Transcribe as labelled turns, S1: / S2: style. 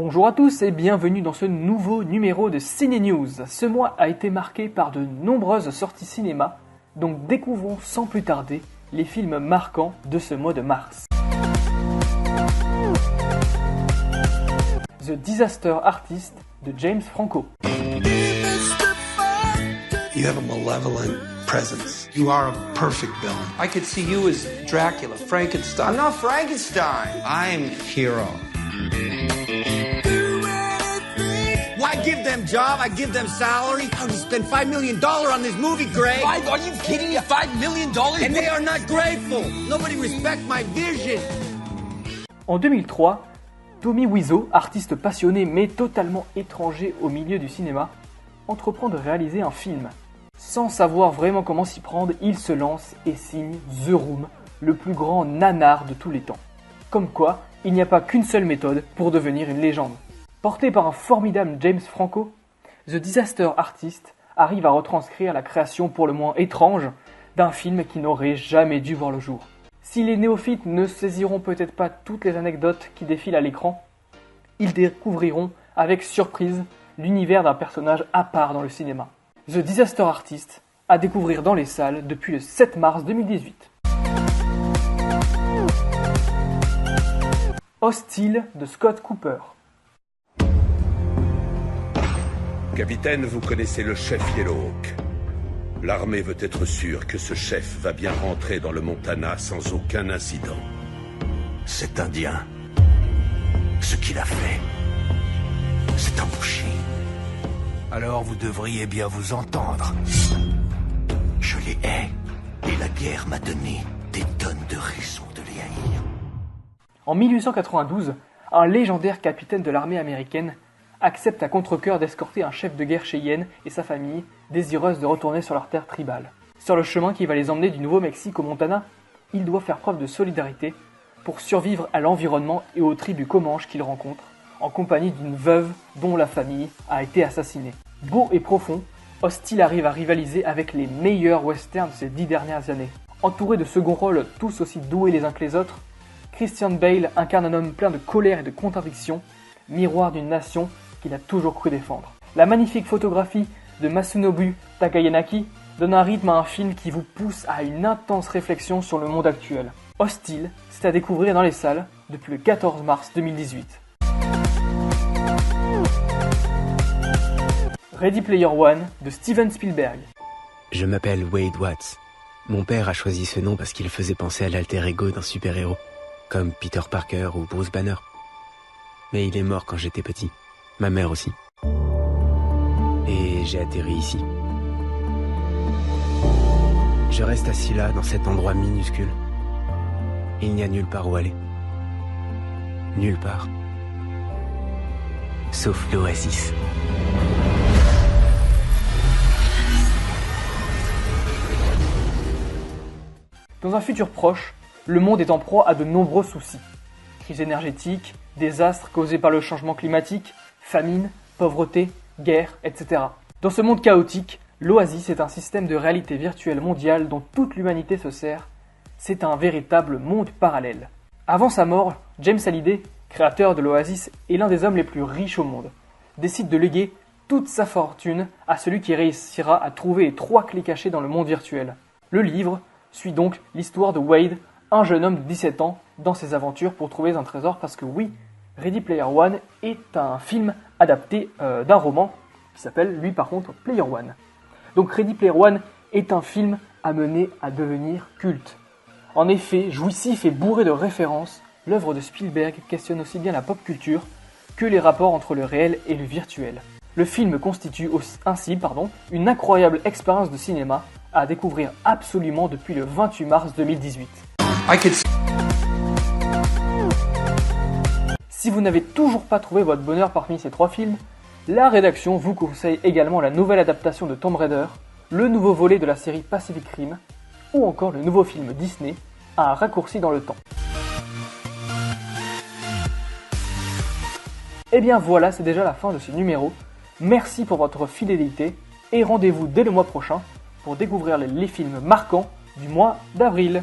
S1: Bonjour à tous et bienvenue dans ce nouveau numéro de Ciné News. Ce mois a été marqué par de nombreuses sorties cinéma, donc découvrons sans plus tarder les films marquants de ce mois de mars. The Disaster Artist de James Franco.
S2: You have a malevolent presence. You are a perfect villain.
S3: I could see you as Dracula, Frankenstein.
S4: I'm not Frankenstein. I'm Hero. I give them job, I give them salary. How do you spend $5 million on this movie, Greg?
S3: Are you kidding me? $5 million?
S4: And they are not grateful. Nobody respects my vision.
S1: En 2003, Tommy Wiseau, artiste passionné mais totalement étranger au milieu du cinéma, entreprend de réaliser un film. Sans savoir vraiment comment s'y prendre, il se lance et signe The Room, le plus grand nanar de tous les temps. Comme quoi, il n'y a pas qu'une seule méthode pour devenir une légende. Porté par un formidable James Franco, The Disaster Artist arrive à retranscrire la création pour le moins étrange d'un film qui n'aurait jamais dû voir le jour. Si les néophytes ne saisiront peut-être pas toutes les anecdotes qui défilent à l'écran, ils découvriront avec surprise l'univers d'un personnage à part dans le cinéma. The Disaster Artist à découvrir dans les salles depuis le 7 mars 2018. Hostile de Scott Cooper.
S5: Capitaine, vous connaissez le chef Yellowhawk. L'armée veut être sûre que ce chef va bien rentrer dans le Montana sans aucun incident.
S6: Cet Indien, ce qu'il a fait, c'est un boucher. Alors vous devriez bien vous entendre. Je les hais, et la guerre m'a donné des tonnes de raisons de les haïr.
S1: En 1892, un légendaire capitaine de l'armée américaine accepte à contre-cœur d'escorter un chef de guerre Cheyenne et sa famille, désireuse de retourner sur leur terre tribale. Sur le chemin qui va les emmener du Nouveau-Mexique au Montana, il doit faire preuve de solidarité pour survivre à l'environnement et aux tribus comanches qu'il rencontre, en compagnie d'une veuve dont la famille a été assassinée. Beau et profond, Hostile arrive à rivaliser avec les meilleurs westerns de ces 10 dernières années. Entouré de second rôles tous aussi doués les uns que les autres, Christian Bale incarne un homme plein de colère et de contradiction, miroir d'une nation qu'il a toujours cru défendre. La magnifique photographie de Masunobu Takayanagi donne un rythme à un film qui vous pousse à une intense réflexion sur le monde actuel. Hostile, c'est à découvrir dans les salles depuis le 14 mars 2018. Ready Player One de Steven Spielberg.
S7: Je m'appelle Wade Watts. Mon père a choisi ce nom parce qu'il faisait penser à l'alter ego d'un super-héros, comme Peter Parker ou Bruce Banner. Mais il est mort quand j'étais petit. Ma mère aussi. Et j'ai atterri ici. Je reste assis là, dans cet endroit minuscule. Il n'y a nulle part où aller. Nulle part. Sauf l'Oasis.
S1: Dans un futur proche, le monde est en proie à de nombreux soucis. Crise énergétique, désastres causés par le changement climatique, famine, pauvreté, guerre, etc. Dans ce monde chaotique, l'Oasis est un système de réalité virtuelle mondiale dont toute l'humanité se sert. C'est un véritable monde parallèle. Avant sa mort, James Hallyday, créateur de l'Oasis et l'un des hommes les plus riches au monde, décide de léguer toute sa fortune à celui qui réussira à trouver les 3 clés cachées dans le monde virtuel. Le livre suit donc l'histoire de Wade, un jeune homme de 17 ans, dans ses aventures pour trouver un trésor parce que oui, Ready Player One est un film adapté d'un roman qui s'appelle, lui par contre, Player One. Donc Ready Player One est un film amené à devenir culte. En effet, jouissif et bourré de références, l'œuvre de Spielberg questionne aussi bien la pop culture que les rapports entre le réel et le virtuel. Le film constitue ainsi une incroyable expérience de cinéma à découvrir absolument depuis le 28 mars 2018. Si vous n'avez toujours pas trouvé votre bonheur parmi ces 3 films, la rédaction vous conseille également la nouvelle adaptation de Tomb Raider, le nouveau volet de la série Pacific Rim, ou encore le nouveau film Disney, Un raccourci dans le temps. Et bien voilà, c'est déjà la fin de ce numéro. Merci pour votre fidélité et rendez-vous dès le mois prochain pour découvrir les films marquants du mois d'avril.